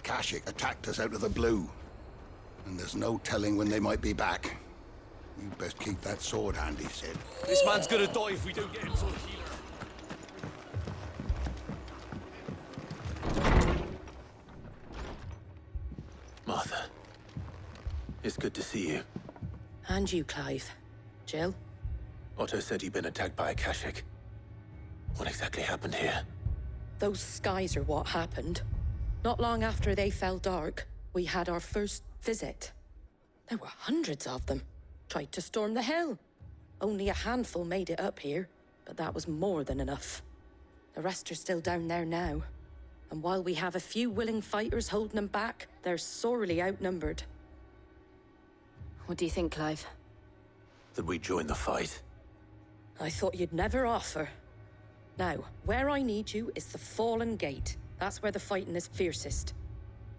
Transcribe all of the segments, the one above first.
Akashic attacked us out of the blue. And there's no telling when they might be back. You best keep that sword handy, Sid. This man's gonna die if we don't get him some healer. Martha. It's good to see you. And you, Clive. Jill? Otto said you'd been attacked by Akashic. What exactly happened here? Those skies are what happened. Not long after they fell dark, we had our first visit. There were hundreds of them. Tried to storm the hill. Only a handful made it up here, but that was more than enough. The rest are still down there now. And while we have a few willing fighters holding them back, they're sorely outnumbered. What do you think, Clive? That we join the fight? I thought you'd never offer. Now, where I need you is the Fallen Gate. That's where the fighting is fiercest.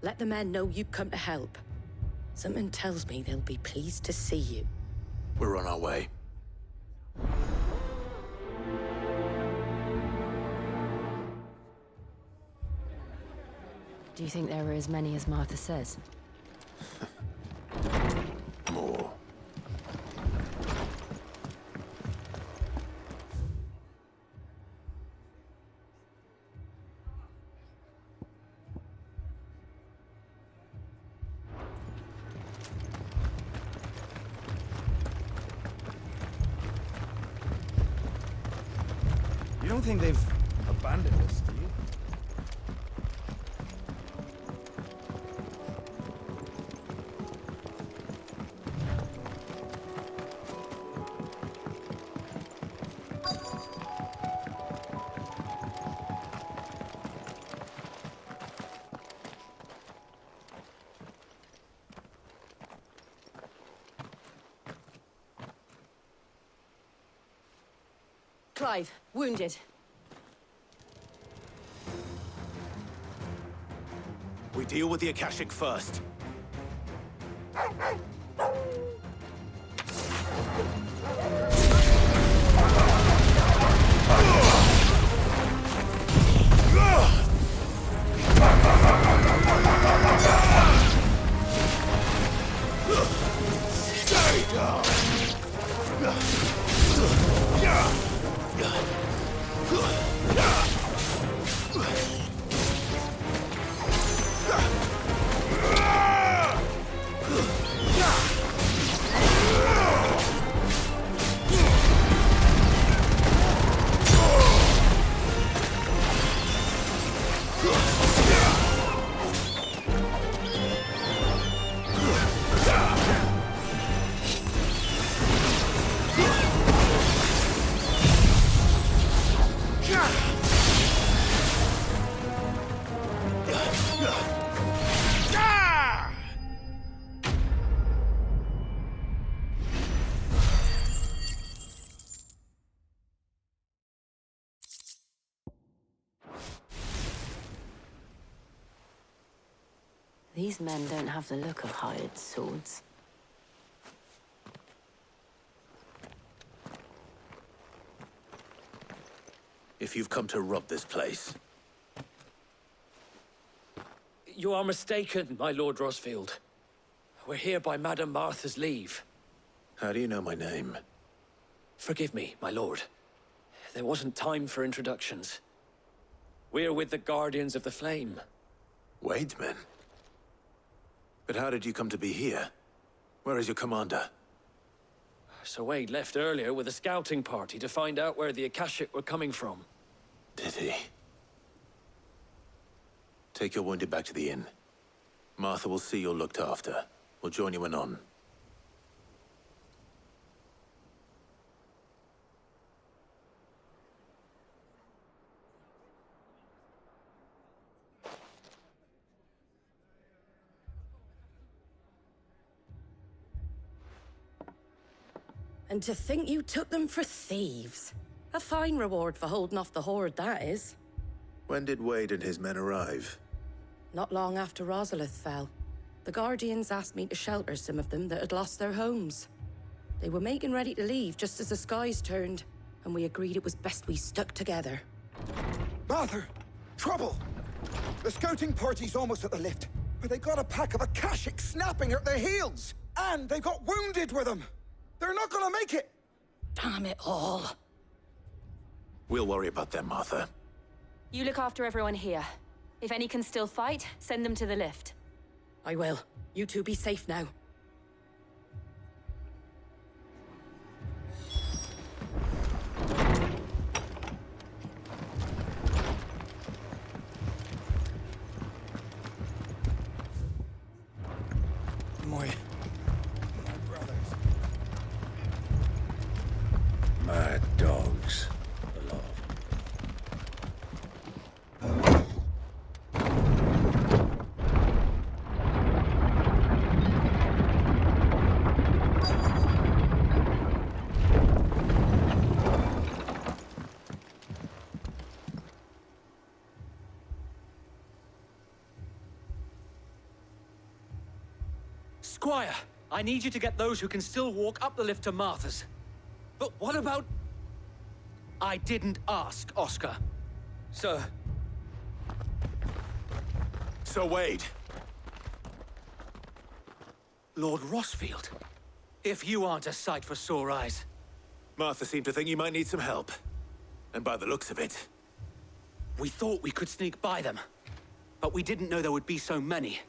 Let the men know you come to help. Something tells me they'll be pleased to see you. We're on our way. Do you think there are as many as Martha says? More. You don't think they've abandoned us, do you? Clive, wounded. We deal with the Akashic first. Stay down! These men don't have the look of hired swords. If you've come to rob this place, You are mistaken, my Lord Rosfield. We're here by Madame Martha's leave. how do you know my name? Forgive me, my lord. There wasn't time for introductions. We're with the Guardians of the Flame. Wade's men? But how did you come to be here? Where is your commander? Sir Wade left earlier with a scouting party to find out where the Akashic were coming from. Did he? Take your wounded back to the inn. Martha will see you're looked after. We'll join you anon. And to think you took them for thieves. A fine reward for holding off the horde, that is. When did Wade and his men arrive? Not long after Rosalith fell. The Guardians asked me to shelter some of them that had lost their homes. They were making ready to leave just as the skies turned, and we agreed it was best we stuck together. Martha! Trouble! The scouting party's almost at the lift. But they got a pack of Akashic snapping at their heels! And they got wounded with them! They're not gonna make it! Damn it all. We'll worry about them, Martha. You look after everyone here. If any can still fight, send them to the lift. I will. You two be safe now. My brothers. Mad dogs. Aloft. Squire, I need you to get those who can still walk up the lift to Martha's. But what about... I didn't ask, Oscar. Sir. So Wade. Lord Rossfield. If you aren't a sight for sore eyes. Martha seemed to think you might need some help. And by the looks of it... We thought we could sneak by them. But we didn't know there would be so many.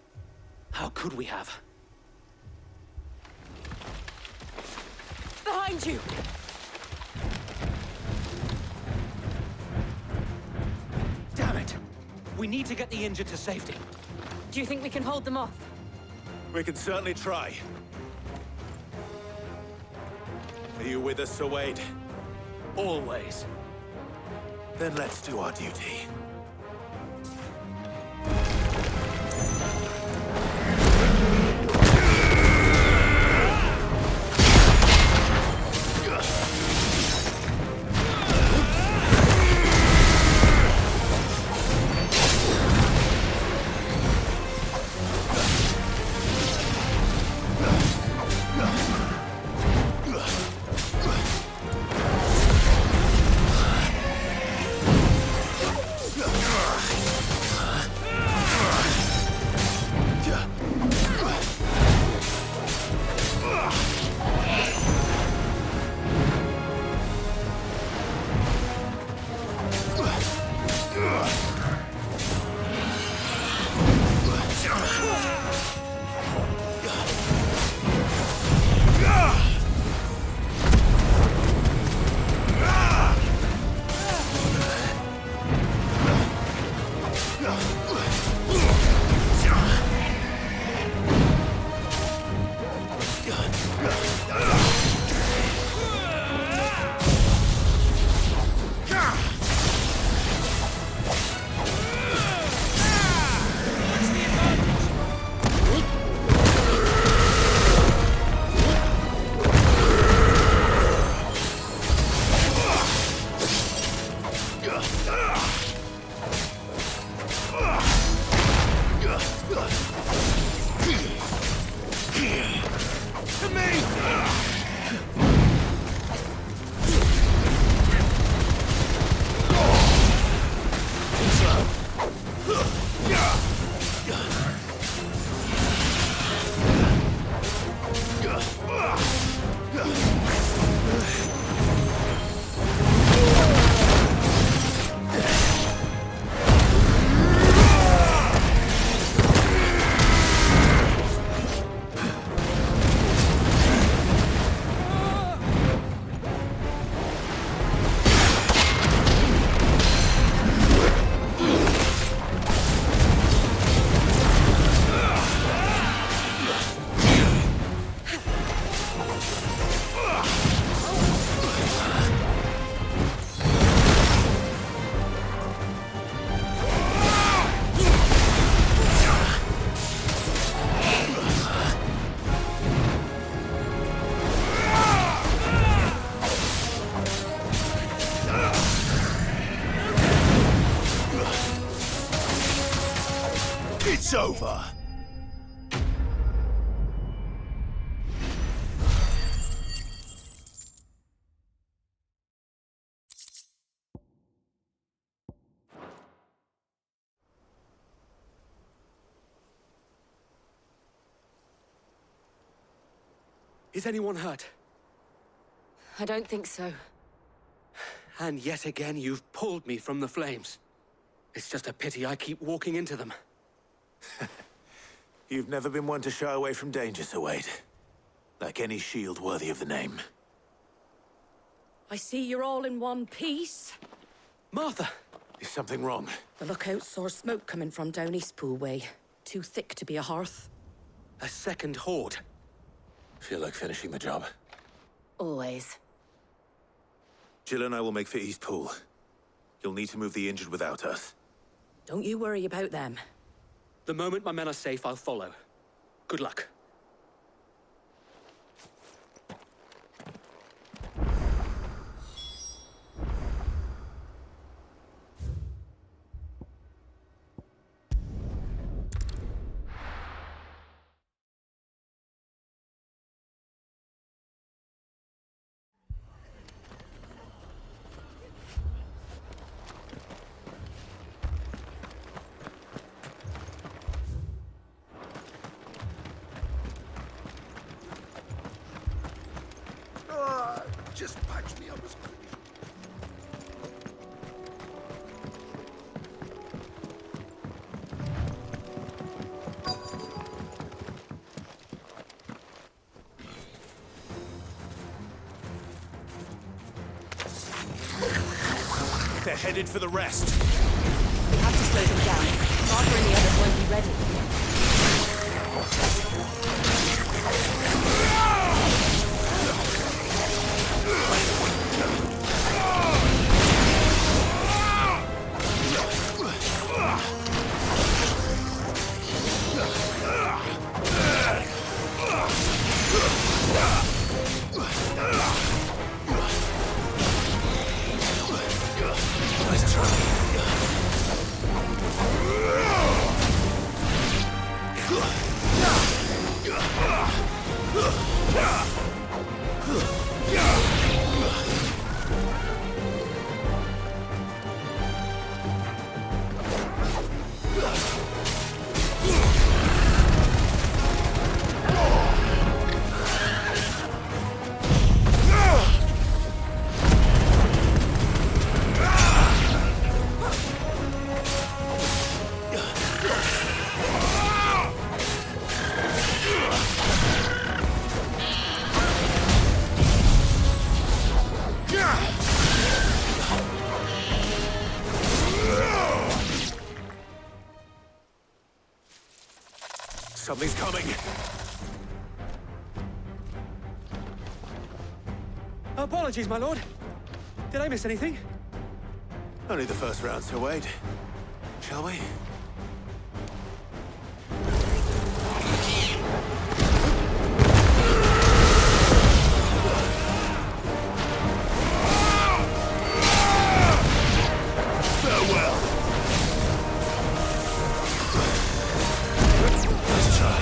How could we have? Behind you! Damn it! We need to get the injured to safety. Do you think we can hold them off? We can certainly try. Are you with us, Sir Wade? Always. Then let's do our duty. It's over! Is anyone hurt? I don't think so. And yet again, you've pulled me from the flames. It's just a pity I keep walking into them. You've never been one to shy away from danger, Sir Wade. Like any shield worthy of the name. I see you're all in one piece. Martha! Is something wrong? The lookout saw smoke coming from down Eastpool way. Too thick to be a hearth. A second horde. Feel like finishing the job. Always. Jill and I will make for East Pool. You'll need to move the injured without us. Don't you worry about them. The moment my men are safe, I'll follow. Good luck. Just patch me up as quick as They're headed for the rest. We have to slow them down. Martha and the others won't be ready. Something's coming. Apologies, my lord. Did I miss anything? Only the first round, Sir Wade. Shall we? Farewell. Let's try.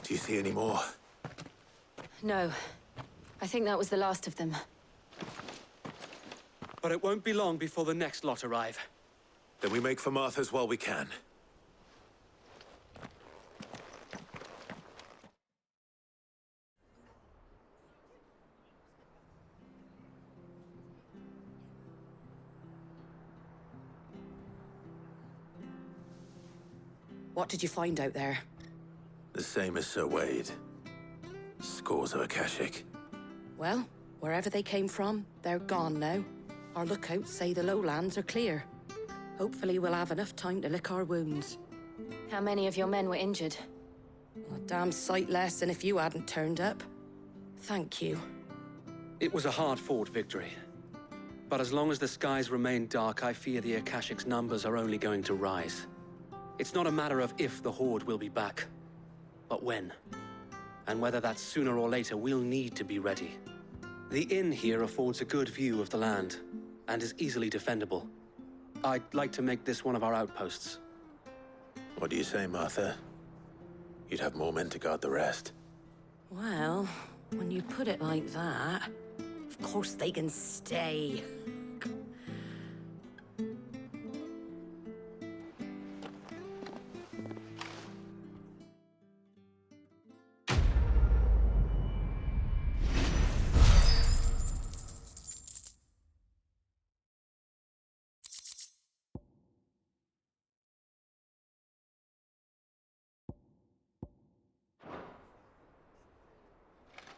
Do you see any more? No. I think that was the last of them. But it won't be long before the next lot arrive. Then we make for Martha's while we can. What did you find out there? The same as Sir Wade. Scores of Akashic. Well, wherever they came from, they're gone now. Our lookouts say the lowlands are clear. Hopefully we'll have enough time to lick our wounds. How many of your men were injured? A damn sight less than if you hadn't turned up. Thank you. It was a hard-fought victory. But as long as the skies remain dark, I fear the Akashic's numbers are only going to rise. It's not a matter of if the Horde will be back, but when. And whether that's sooner or later, we'll need to be ready. The inn here affords a good view of the land, and is easily defendable. I'd like to make this one of our outposts. What do you say, Martha? You'd have more men to guard the rest. Well, when you put it like that, of course they can stay.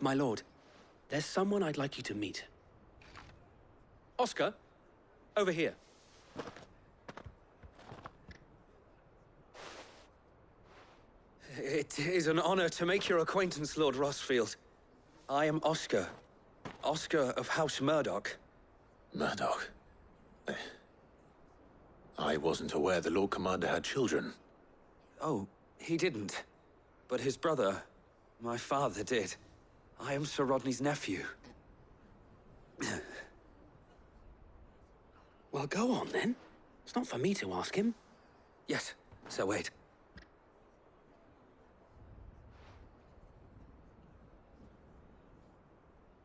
My lord, there's someone I'd like you to meet. Oscar, over here. It is an honor to make your acquaintance, Lord Rossfield. I am Oscar. Oscar of House Murdoch. Murdoch? I wasn't aware the Lord Commander had children. Oh, he didn't. But his brother, my father, did. I am Sir Rodney's nephew. Well, go on then. It's not for me to ask him. Yes, Sir Wade.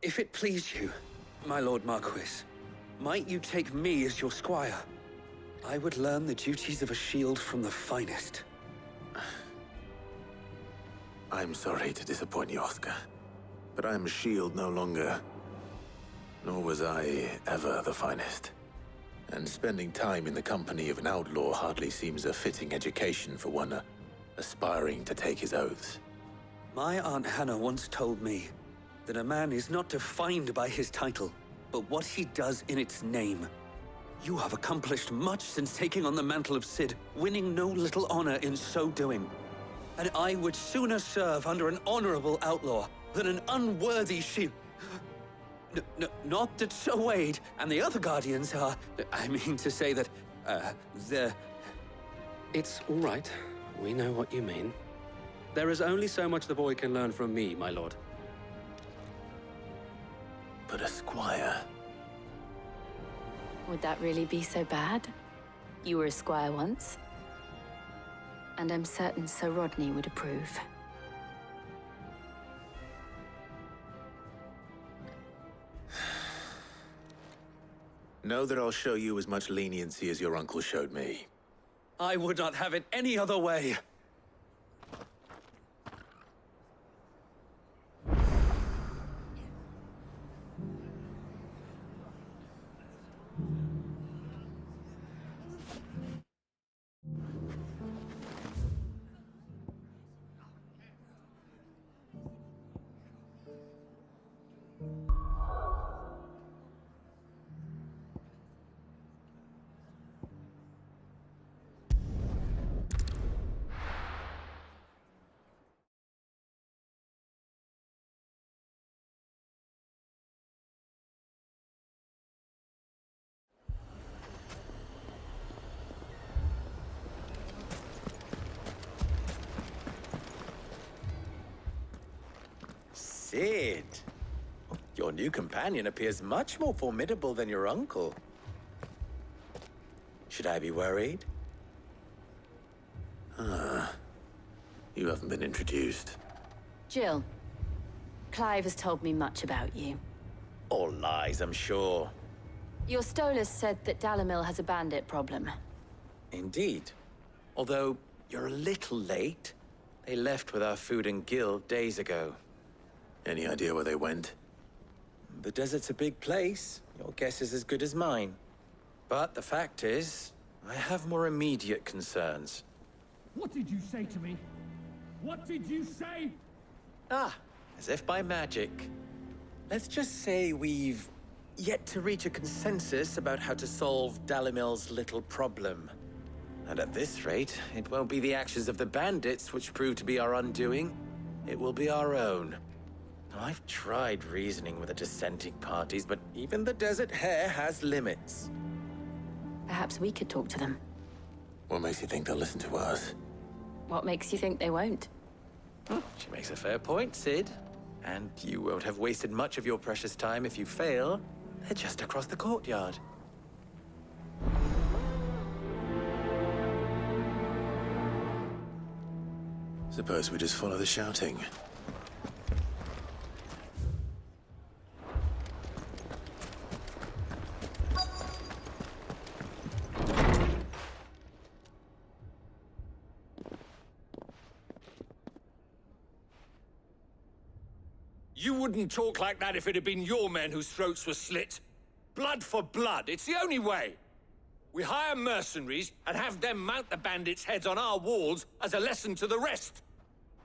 If it please you, my Lord Marquis, might you take me as your squire? I would learn the duties of a shield from the finest. I'm sorry to disappoint you, Oscar. But I'm a shield no longer. Nor was I ever the finest. And spending time in the company of an outlaw hardly seems a fitting education for one aspiring to take his oaths. My Aunt Hannah once told me that a man is not defined by his title, but what he does in its name. You have accomplished much since taking on the mantle of Cid, winning no little honor in so doing. And I would sooner serve under an honorable outlaw than an unworthy shield. Not that Sir Wade and the other Guardians are... I mean to say that, they're... It's all right. We know what you mean. There is only so much the boy can learn from me, my lord. But a squire? Would that really be so bad? You were a squire once. And I'm certain Sir Rodney would approve. Know that I'll show you as much leniency as your uncle showed me. I would not have it any other way. Cid! Your new companion appears much more formidable than your uncle. Should I be worried? You haven't been introduced. Jill, Clive has told me much about you. All lies, I'm sure. Your Stolas said that Dalamil has a bandit problem. Indeed. Although, you're a little late. They left with our food and guild days ago. Any idea where they went? The desert's a big place. Your guess is as good as mine. But the fact is, I have more immediate concerns. What did you say to me? What did you say? Ah, as if by magic. Let's just say we've yet to reach a consensus about how to solve Dalamil's little problem. And at this rate, it won't be the actions of the bandits which prove to be our undoing. It will be our own. I've tried reasoning with the dissenting parties, but even the Desert Hare has limits. Perhaps we could talk to them. What makes you think they'll listen to us? What makes you think they won't? She makes a fair point, Sid. And you won't have wasted much of your precious time if you fail. They're just across the courtyard. Suppose we just follow the shouting. You wouldn't talk like that if it had been your men whose throats were slit. Blood for blood, it's the only way. We hire mercenaries and have them mount the bandits' heads on our walls as a lesson to the rest.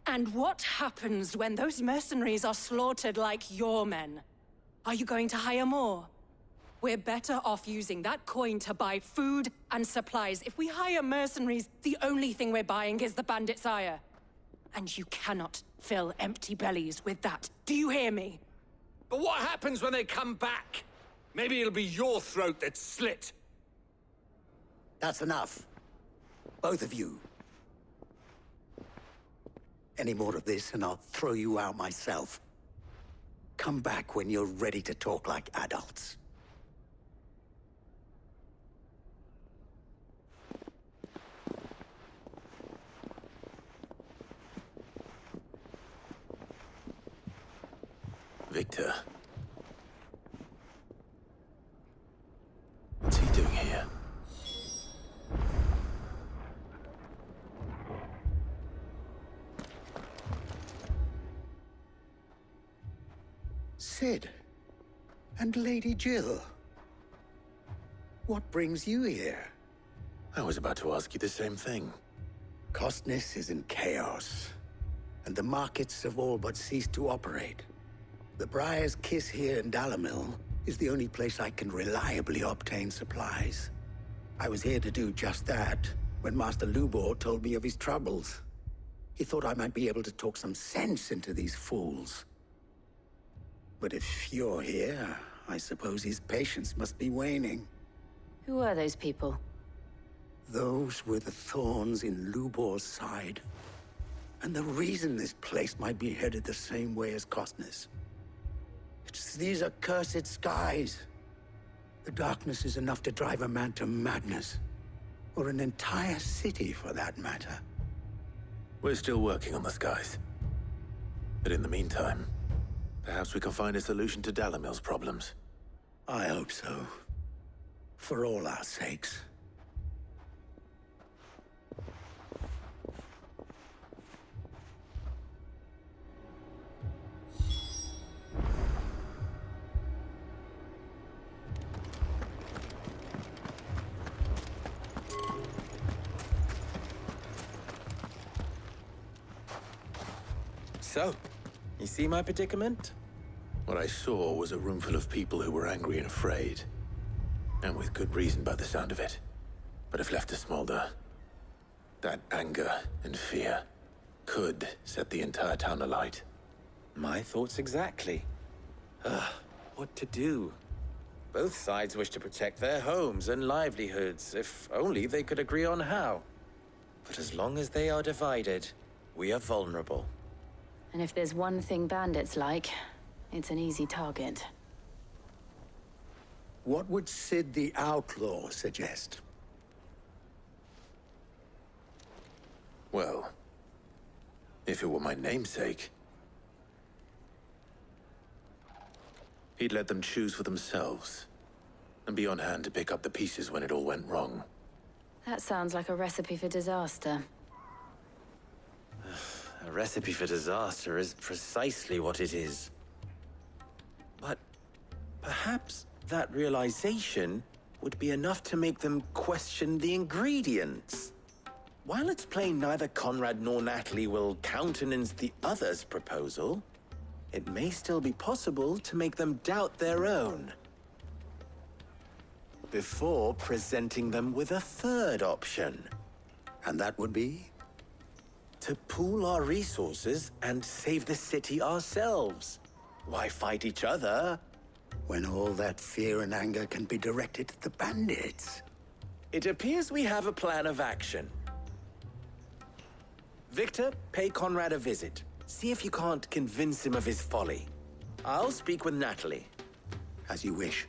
And what happens when those mercenaries are slaughtered like your men? Are you going to hire more? We're better off using that coin to buy food and supplies. If we hire mercenaries, the only thing we're buying is the bandits' ire. And you cannot fill empty bellies with that. Do you hear me? But what happens when they come back? Maybe it'll be your throat that's slit. That's enough. Both of you. Any more of this and I'll throw you out myself. Come back when you're ready to talk like adults. Victor. What's he doing here? Sid. And Lady Jill. What brings you here? I was about to ask you the same thing. Costness is in chaos, and the markets have all but ceased to operate. The Briar's Kiss here in Dalamil is the only place I can reliably obtain supplies. I was here to do just that when Master Lubor told me of his troubles. He thought I might be able to talk some sense into these fools. But if you're here, I suppose his patience must be waning. Who are those people? Those were the thorns in Lubor's side. And the reason this place might be headed the same way as Costness. It's these accursed skies. The darkness is enough to drive a man to madness. Or an entire city, for that matter. We're still working on the skies. But in the meantime, perhaps we can find a solution to Dalamil's problems. I hope so. For all our sakes. So, you see my predicament? What I saw was a room full of people who were angry and afraid. And with good reason by the sound of it. But if left to smolder, that anger and fear could set the entire town alight. My thoughts exactly. What to do? Both sides wish to protect their homes and livelihoods, if only they could agree on how. But as long as they are divided, we are vulnerable. And if there's one thing bandits like, it's an easy target. What would Sid the Outlaw suggest? Well, if it were my namesake, He'd let them choose for themselves, and be on hand to pick up the pieces when it all went wrong. That sounds like a recipe for disaster. A recipe for disaster is precisely what it is. But perhaps that realization would be enough to make them question the ingredients. While it's plain neither Conrad nor Natalie will countenance the other's proposal, it may still be possible to make them doubt their own before presenting them with a third option. And that would be? To pool our resources and save the city ourselves. Why fight each other When all that fear and anger can be directed at the bandits? It appears we have a plan of action. Victor, pay Conrad a visit. See if you can't convince him of his folly. I'll speak with Natalie. As you wish.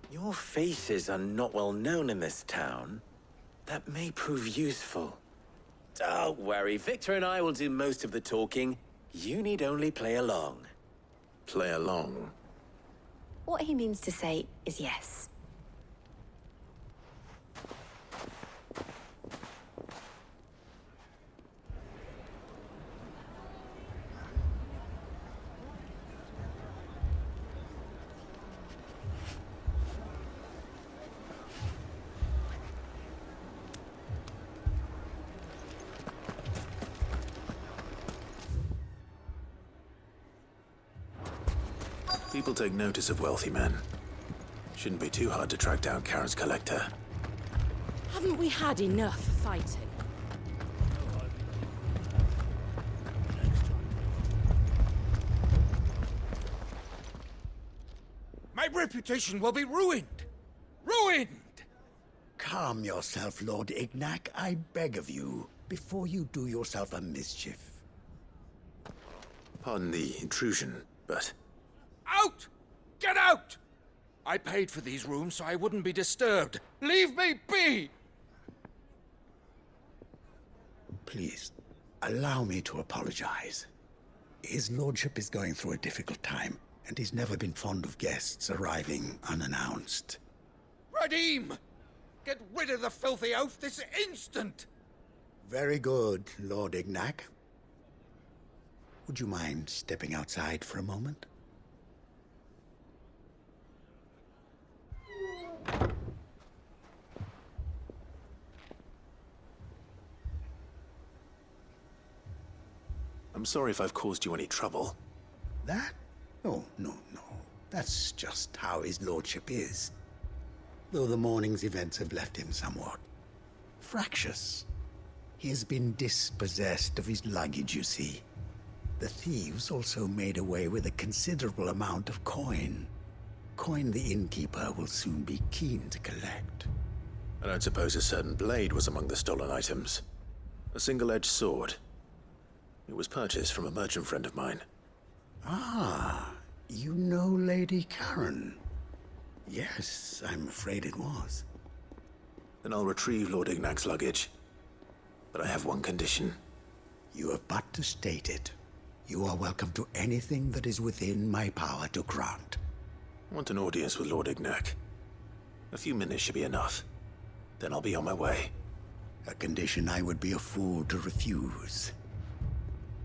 Your faces are not well known in this town. That may prove useful. Don't worry, Victor and I will do most of the talking. You need only play along. Play along? What he means to say is yes. People take notice of wealthy men. Shouldn't be too hard to track down Karen's collector. Haven't we had enough fighting? My reputation will be ruined! Ruined! Calm yourself, Lord Ignac, I beg of you, before you do yourself a mischief. Pardon the intrusion, but... Out! Get out! I paid for these rooms so I wouldn't be disturbed. Leave me be! Please, allow me to apologize. His lordship is going through a difficult time, and he's never been fond of guests arriving unannounced. Radim! Get rid of the filthy oaf this instant! Very good, Lord Ignac. Would you mind stepping outside for a moment? I'm sorry if I've caused you any trouble. That? Oh, no. That's just how his lordship is. Though the morning's events have left him somewhat fractious. He has been dispossessed of his luggage, you see. The thieves also made away with a considerable amount of coin. Coin the innkeeper will soon be keen to collect. I don't suppose a certain blade was among the stolen items. A single-edged sword. It was purchased from a merchant friend of mine. Ah, you know Lady Karen. Yes, I'm afraid it was. Then I'll retrieve Lord Ignac's luggage. But I have one condition. You have but to state it. You are welcome to anything that is within my power to grant. I want an audience with Lord Ignac. A few minutes should be enough. Then I'll be on my way. A condition I would be a fool to refuse.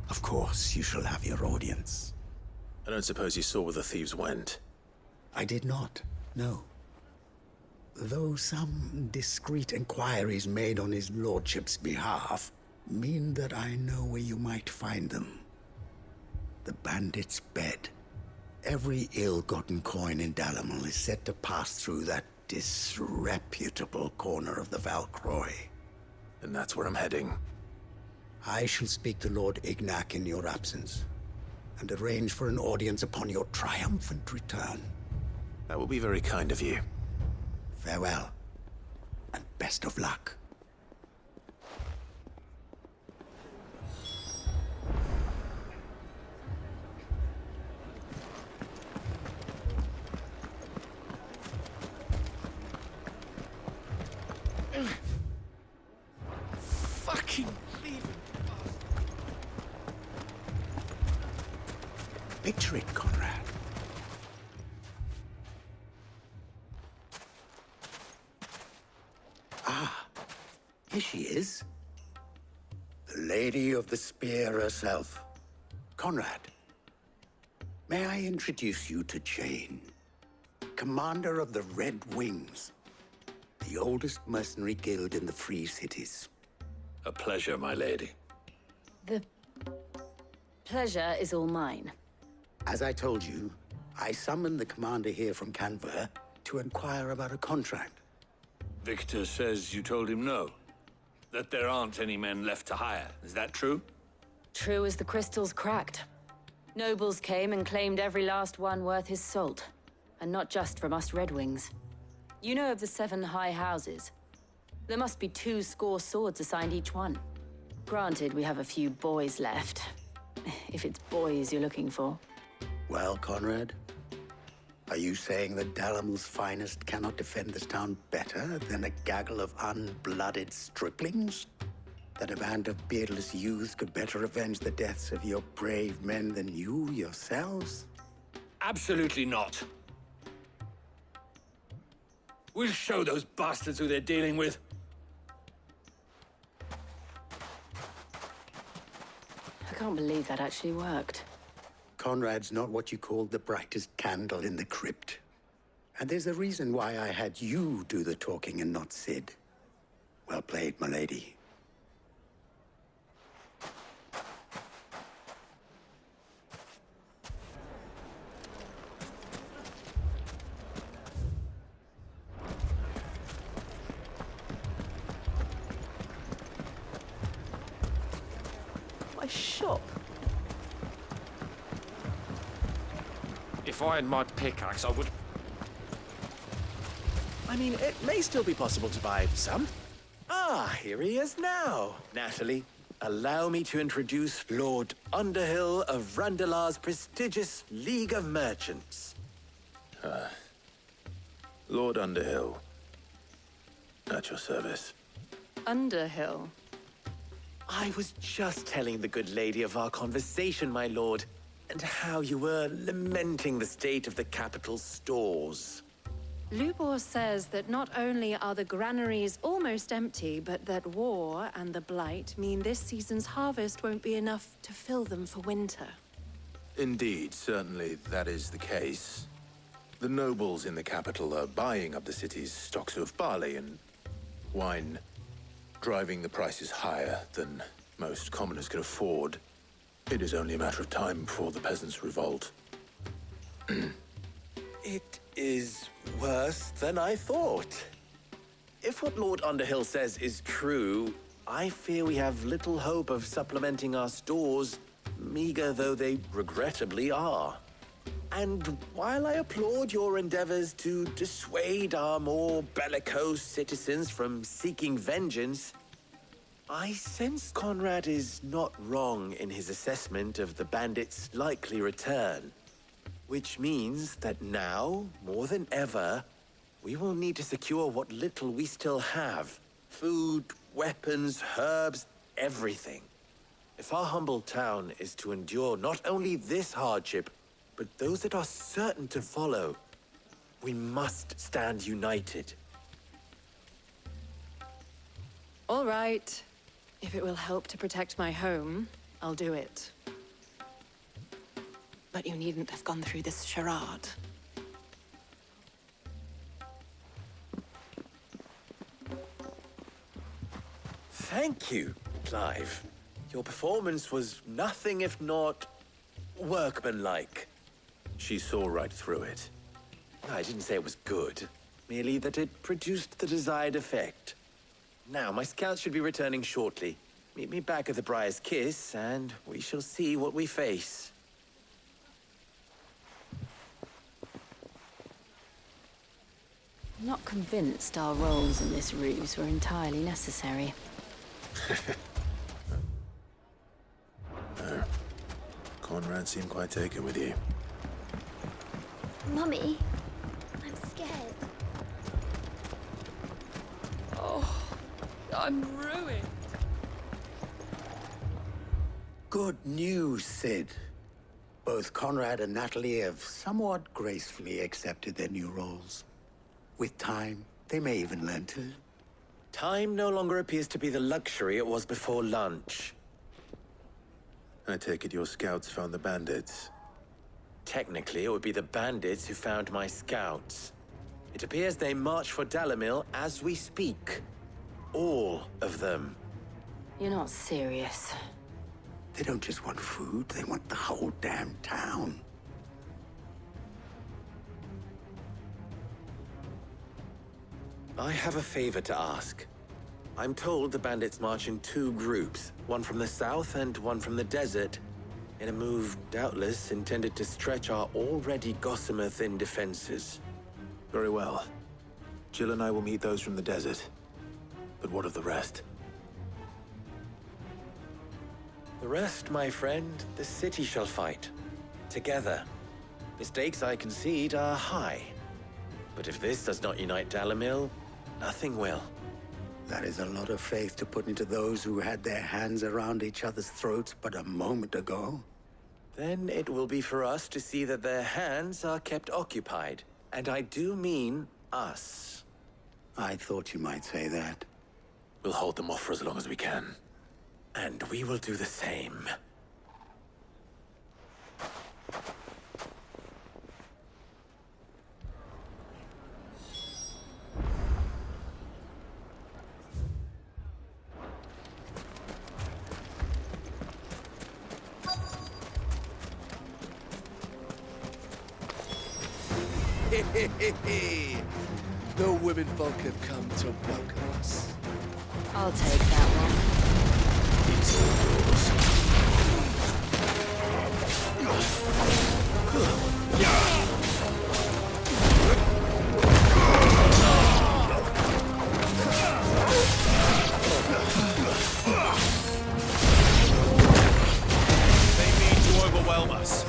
Of course, you shall have your audience. I don't suppose you saw where the thieves went. I did not, no. Though some discreet inquiries made on his lordship's behalf mean that I know where you might find them. The bandit's bed. Every ill-gotten coin in Dalimil is said to pass through that disreputable corner of the Valcroy. And that's where I'm heading. I shall speak to Lord Ignac in your absence, and arrange for an audience upon your triumphant return. That will be very kind of you. Farewell, and best of luck. Fucking leave him. Picture it, Conrad. Ah, here she is. The Lady of the Spear herself. Conrad, may I introduce you to Jane, commander of the Red Wings, the oldest mercenary guild in the Free Cities. A pleasure, my lady. The pleasure is all mine. As I told you, I summoned the commander here from Canver to inquire about a contract. Victor says you told him no. That there aren't any men left to hire. Is that true? True as the crystals cracked. Nobles came and claimed every last one worth his salt. And not just from us Red Wings. You know of the 7 high houses. There must be 2 swords assigned each one. Granted, we have a few boys left. If it's boys you're looking for. Well, Conrad, are you saying that Dalamel's finest cannot defend this town better than a gaggle of unblooded striplings? That a band of beardless youths could better avenge the deaths of your brave men than you yourselves? Absolutely not. We'll show those bastards who they're dealing with. I can't believe that actually worked. Conrad's not what you called the brightest candle in the crypt. And there's a reason why I had you do the talking and not Sid. Well played, my lady. My shop. If I had my pickaxe, I would... I mean, it may still be possible to buy some. Ah, here he is now. Natalie, allow me to introduce Lord Underhill of Randalar's prestigious League of Merchants. Lord Underhill. At your service. Underhill. I was just telling the good lady of our conversation, my lord, and how you were lamenting the state of the capital's stores. Lubor says that not only are the granaries almost empty, but that war and the Blight mean this season's harvest won't be enough to fill them for winter. Indeed, certainly that is the case. The nobles in the capital are buying up the city's stocks of barley and wine, driving the prices higher than most commoners can afford. It is only a matter of time before the peasants revolt. It is worse than I thought. If what Lord Underhill says is true, I fear we have little hope of supplementing our stores, meager though they regrettably are. And while I applaud your endeavors to dissuade our more bellicose citizens from seeking vengeance, I sense Conrad is not wrong in his assessment of the bandits' likely return. Which means that now, more than ever, we will need to secure what little we still have. Food, weapons, herbs, everything. If our humble town is to endure not only this hardship, but those that are certain to follow, we must stand united. All right. If it will help to protect my home, I'll do it. But you needn't have gone through this charade. Thank you, Clive. Your performance was nothing if not workmanlike. She saw right through it. I didn't say it was good, merely that it produced the desired effect. Now, my scouts should be returning shortly. Meet me back at the Briar's Kiss, and we shall see what we face. I'm not convinced our roles in this ruse were entirely necessary. No. Conrad seemed quite taken with you. Mummy, I'm scared. Oh, I'm ruined. Good news, Sid. Both Conrad and Natalie have somewhat gracefully accepted their new roles. With time, they may even learn to... Time no longer appears to be the luxury it was before lunch. I take it your scouts found the bandits. Technically, it would be the bandits who found my scouts. It appears they march for Dalimil as we speak. All of them. You're not serious. They don't just want food, they want the whole damn town. I have a favor to ask. I'm told the bandits march in 2 groups, one from the south and one from the desert, in a move doubtless intended to stretch our already gossamer-thin defenses. Very well. Jill and I will meet those from the desert. But what of the rest? The rest, my friend, the city shall fight. Together. The stakes, I concede, are high. But if this does not unite Dalimil, nothing will. That is a lot of faith to put into those who had their hands around each other's throats but a moment ago. Then it will be for us to see that their hands are kept occupied. And I do mean us. I thought you might say that. We'll hold them off for as long as we can. And we will do the same. The women folk have come to welcome us. I'll take that one. It's all yours. They mean to overwhelm us.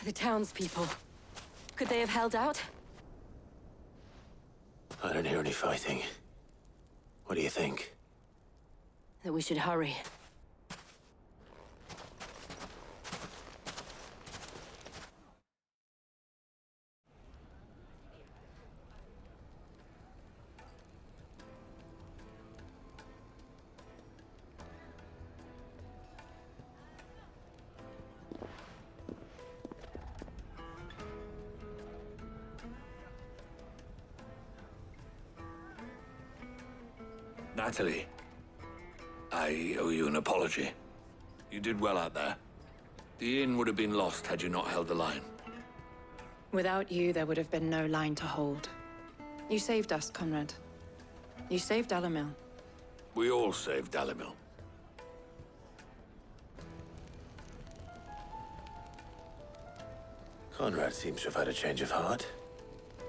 The townspeople. Could they have held out? I don't hear any fighting. What do you think? That we should hurry. Natalie, I owe you an apology. You did well out there. The inn would have been lost had you not held the line. Without you, there would have been no line to hold. You saved us, Conrad. You saved Dalimil. We all saved Dalimil. Conrad seems to have had a change of heart.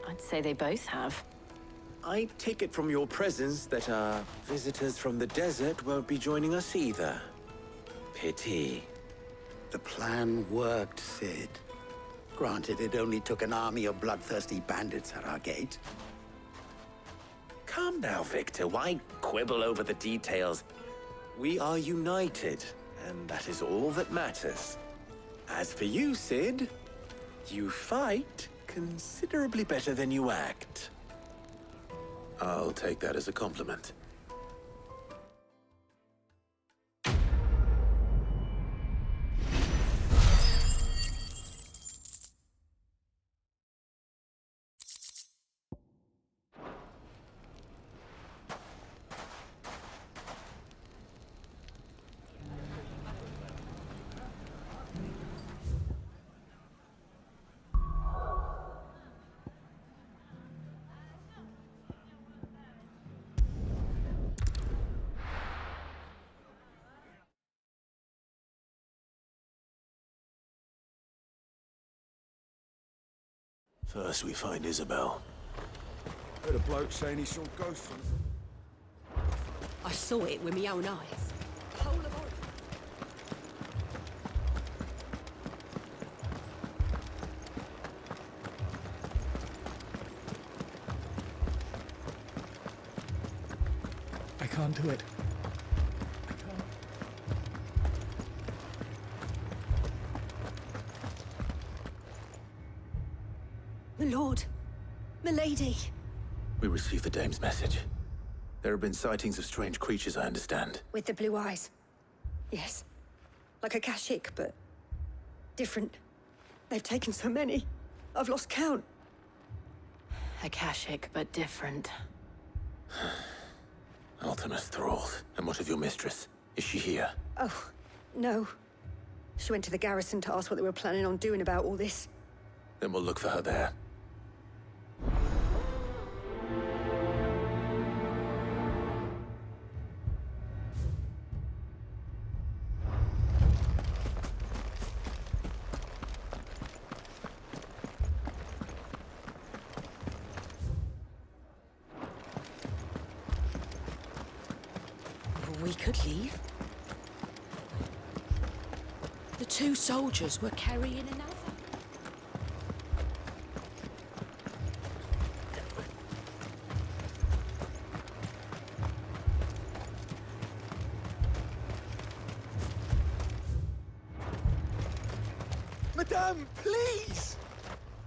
I'd say they both have. I take it from your presence that our visitors from the desert won't be joining us either. Pity. The plan worked, Sid. Granted, it only took an army of bloodthirsty bandits at our gate. Calm now, Victor. Why quibble over the details? We are united, and that is all that matters. As for you, Sid, you fight considerably better than you act. I'll take that as a compliment. First, we find Isabel. Heard a bloke saying he saw ghosts from... I saw it with my own eyes. Whole of all. I can't do it. My lord. Milady. We received the dame's message. There have been sightings of strange creatures, I understand. With the blue eyes. Yes. Like a Kashik, but different. They've taken so many. I've lost count. Akashic, but different. Ultimus thralls. And what of your mistress? Is she here? Oh, no. She went to the garrison to ask what they were planning on doing about all this. Then we'll look for her there. We could leave. The two soldiers were carrying another. Madame, please!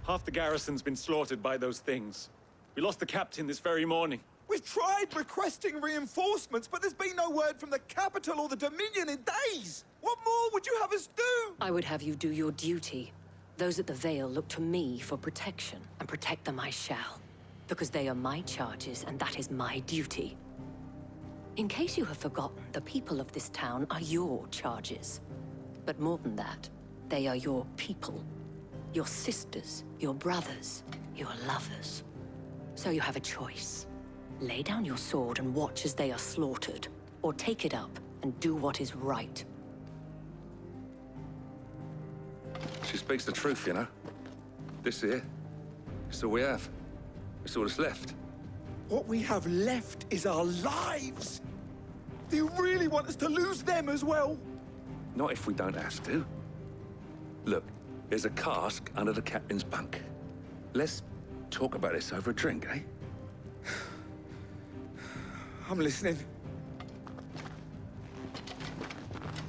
Half the garrison's been slaughtered by those things. We lost the captain this very morning. We've tried requesting reinforcements, but there's been no word from the capital or the Dominion in days! What more would you have us do? I would have you do your duty. Those at the Vale look to me for protection, and protect them I shall. Because they are my charges, and that is my duty. In case you have forgotten, the people of this town are your charges. But more than that, they are your people. Your sisters, your brothers, your lovers. So you have a choice. Lay down your sword and watch as they are slaughtered, or take it up and do what is right. She speaks the truth, you know. This here, it's all we have. It's all that's left. What we have left is our lives! Do you really want us to lose them as well? Not if we don't have to. Look, there's a cask under the captain's bunk. Let's talk about this over a drink, eh? I'm listening.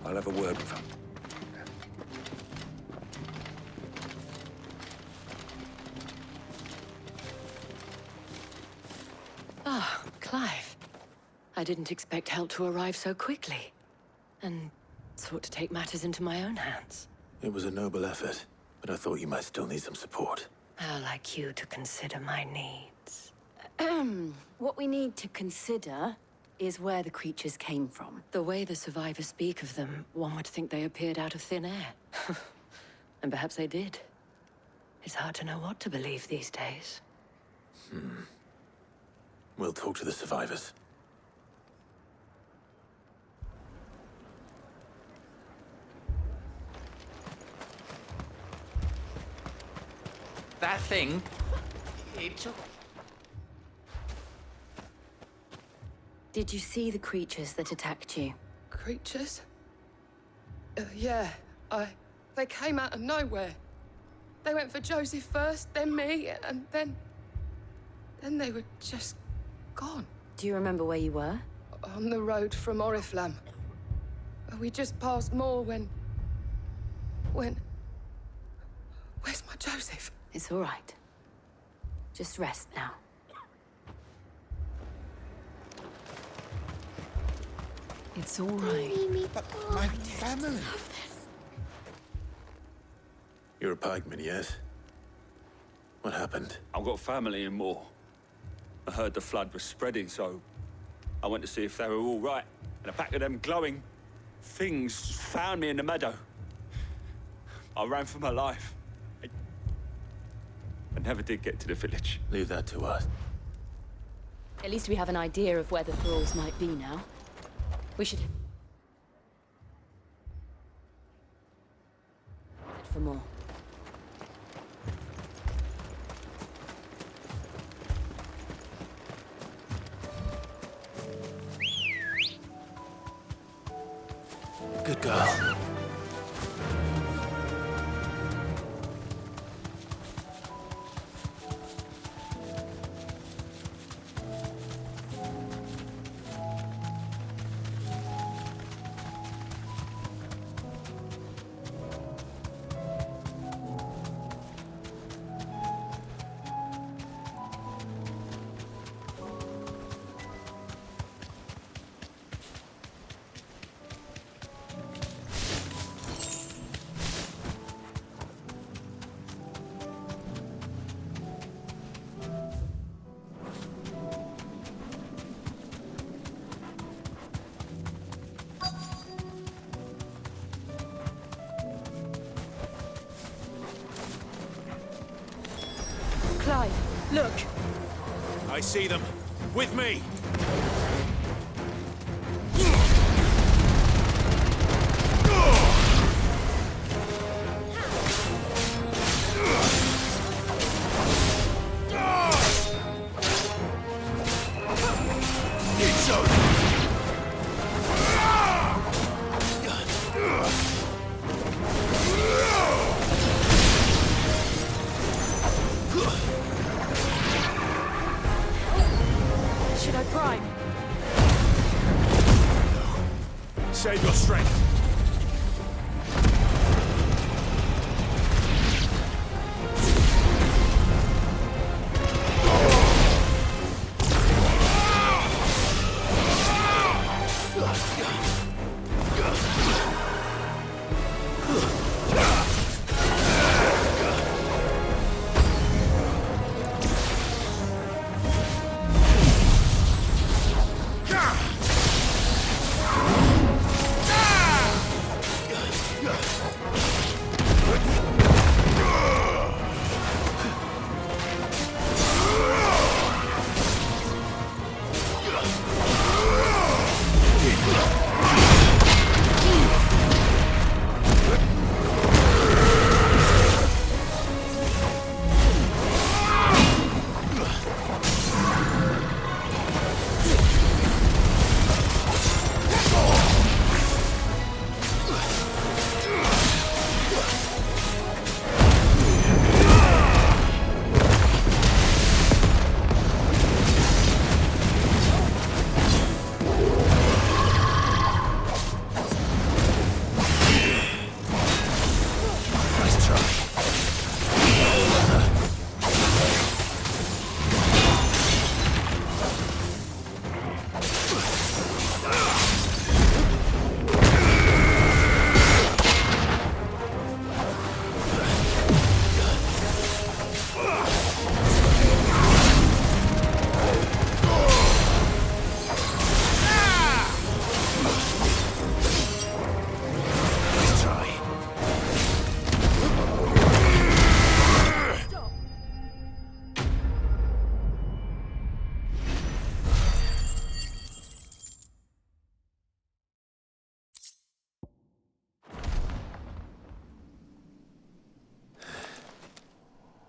I'll have a word with him. Ah, Clive. I didn't expect help to arrive so quickly. And sought to take matters into my own hands. It was a noble effort, but I thought you might still need some support. How like you to consider my needs. What we need to consider is where the creatures came from. The way the survivors speak of them, one would think they appeared out of thin air. And perhaps they did. It's hard to know what to believe these days. We'll talk to the survivors. That thing... it took... Did you see the creatures that attacked you? Creatures? Yeah, they came out of nowhere. They went for Joseph first, then me, and then they were just gone. Do you remember where you were? On the road from Oriflamme. We just passed Moor when... Where's my Joseph? It's all right. Just rest now. It's all right. But my family... You're a pikeman, yes? What happened? I've got family in Moor. I heard the flood was spreading, so I went to see if they were all right. And a pack of them glowing things found me in the meadow. I ran for my life. I never did get to the village. Leave that to us. At least we have an idea of where the thralls might be now. We should... head for more. Good girl. Clive, look. I see them. With me! It's over! Should I prime? Save your strength.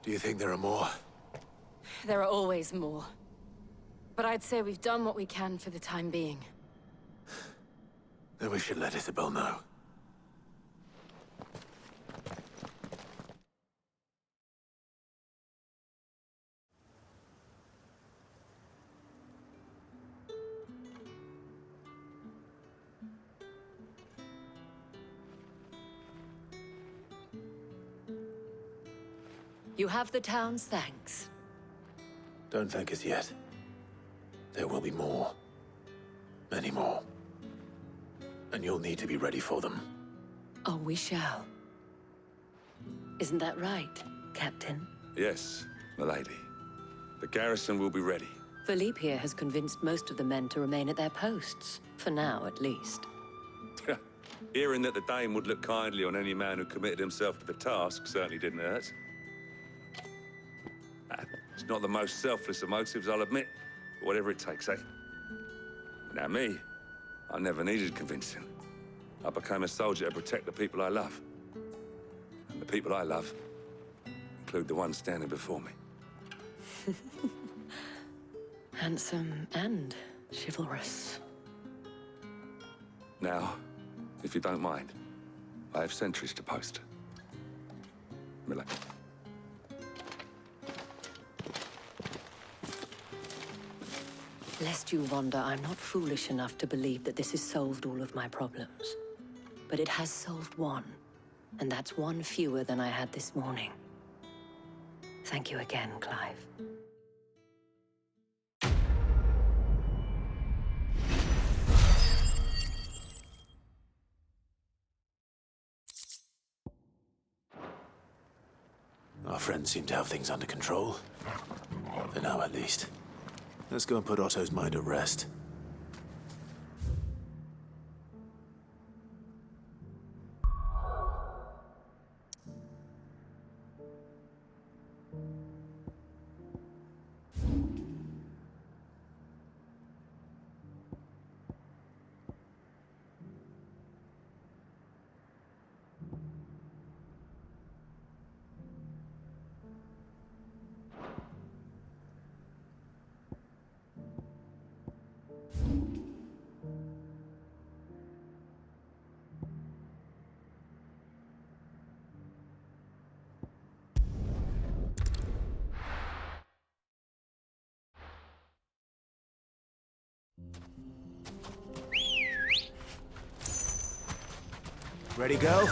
Do you think there are more? There are always more. But I'd say we've done what we can for the time being. Then we should let Isabel know. You have the town's thanks. Don't thank us yet. There will be more. Many more. And you'll need to be ready for them. Oh, we shall. Isn't that right, Captain? Yes, milady. The garrison will be ready. Philippe here has convinced most of the men to remain at their posts. For now, at least. Hearing that the Dane would look kindly on any man who committed himself to the task certainly didn't hurt. It's not the most selfless of motives, I'll admit. But whatever it takes, eh? Now me, I never needed convincing. I became a soldier to protect the people I love. And the people I love include the ones standing before me. Handsome and chivalrous. Now, if you don't mind, I have sentries to post. Miller. Lest you wonder, I'm not foolish enough to believe that this has solved all of my problems. But it has solved one, and that's one fewer than I had this morning. Thank you again, Clive. Our friends seem to have things under control. For now, at least. Let's go and put Otto's mind at rest. Ready, go?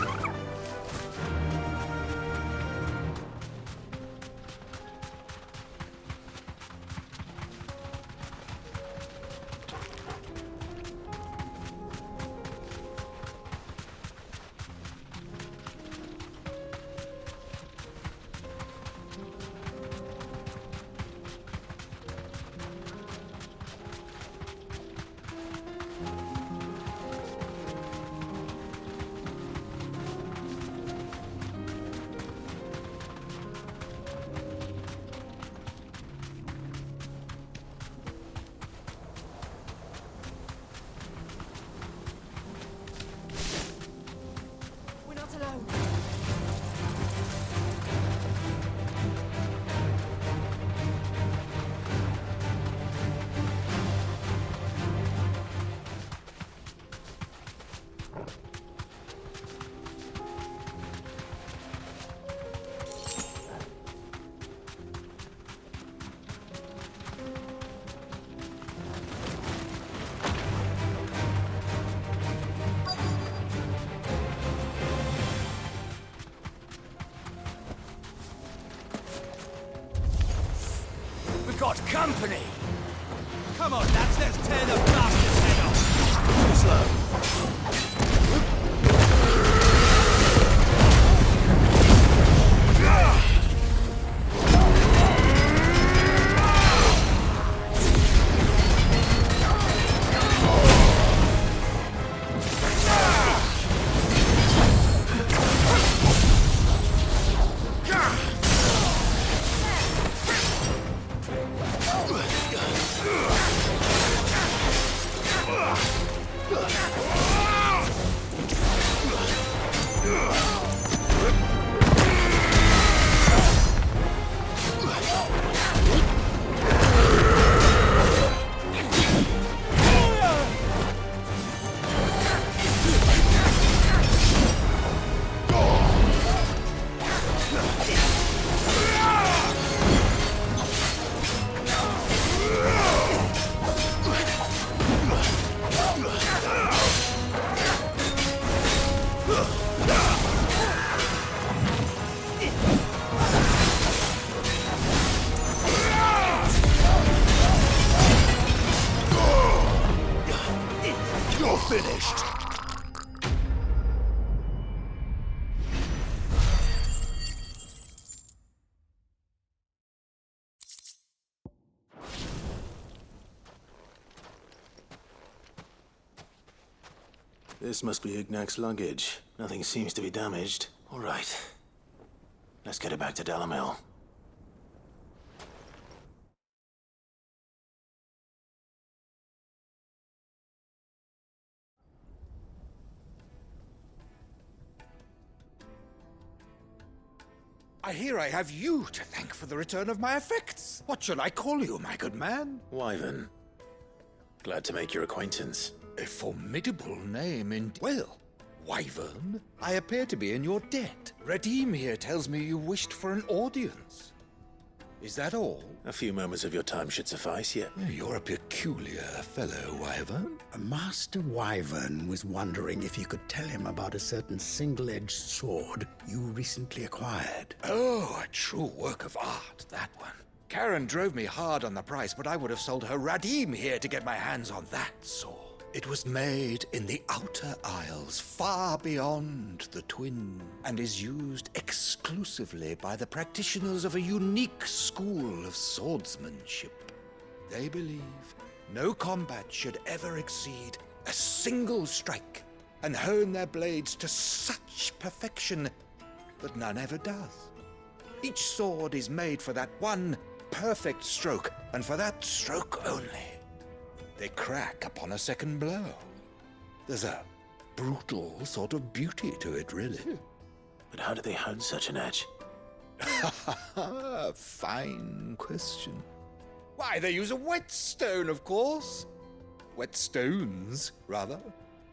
Got company! Come on, lads, let's tear the bastard's head off! Too slow. This must be Ignac's luggage. Nothing seems to be damaged. All right. Let's get it back to Dalimil. I hear I have you to thank for the return of my effects. What shall I call you, my good man? Wyvern. Glad to make your acquaintance. A formidable name indeed. Well, Wyvern, I appear to be in your debt. Redeem here tells me you wished for an audience. Is that all? A few moments of your time should suffice, yeah. You're a peculiar fellow, Wyvern. Master Wyvern was wondering if you could tell him about a certain single-edged sword you recently acquired. Oh, a true work of art, that one. Karen drove me hard on the price, but I would have sold her Radim here to get my hands on that sword. It was made in the Outer Isles, far beyond the Twin, and is used exclusively by the practitioners of a unique school of swordsmanship. They believe no combat should ever exceed a single strike, and hone their blades to such perfection that none ever does. Each sword is made for that one perfect stroke, and for that stroke only. They crack upon a second blow. There's a brutal sort of beauty to it, really. But how do they hone such an edge? Fine question. Why, they use a whetstone, of course. Whetstones, rather.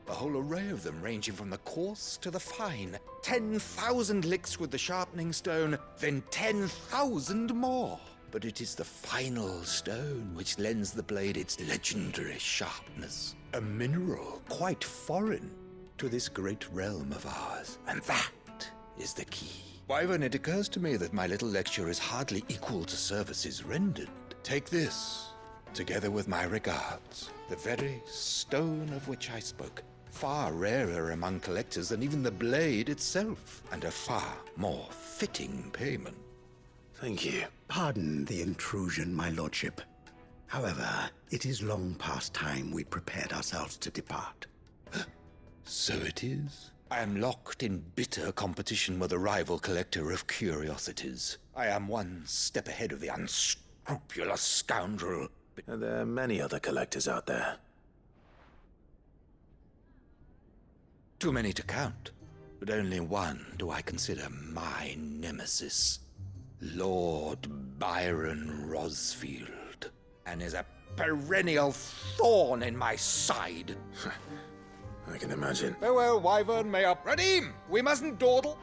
A whole array of them, ranging from the coarse to the fine. 10,000 licks with the sharpening stone, then 10,000 more. But it is the final stone which lends the blade its legendary sharpness. A mineral quite foreign to this great realm of ours. And that is the key. Wyvern, it occurs to me that my little lecture is hardly equal to services rendered. Take this, together with my regards, the very stone of which I spoke. Far rarer among collectors than even the blade itself, and a far more fitting payment. Thank you. Pardon the intrusion, my lordship. However, it is long past time we prepared ourselves to depart. So it is. I am locked in bitter competition with a rival collector of curiosities. I am one step ahead of the unscrupulous scoundrel. Are there many other collectors out there? Too many to count, but only one do I consider my nemesis. Lord Byron Rosfield, and is a perennial thorn in my side. I can imagine. Farewell, Wyvern, may up. Redeem! We mustn't dawdle.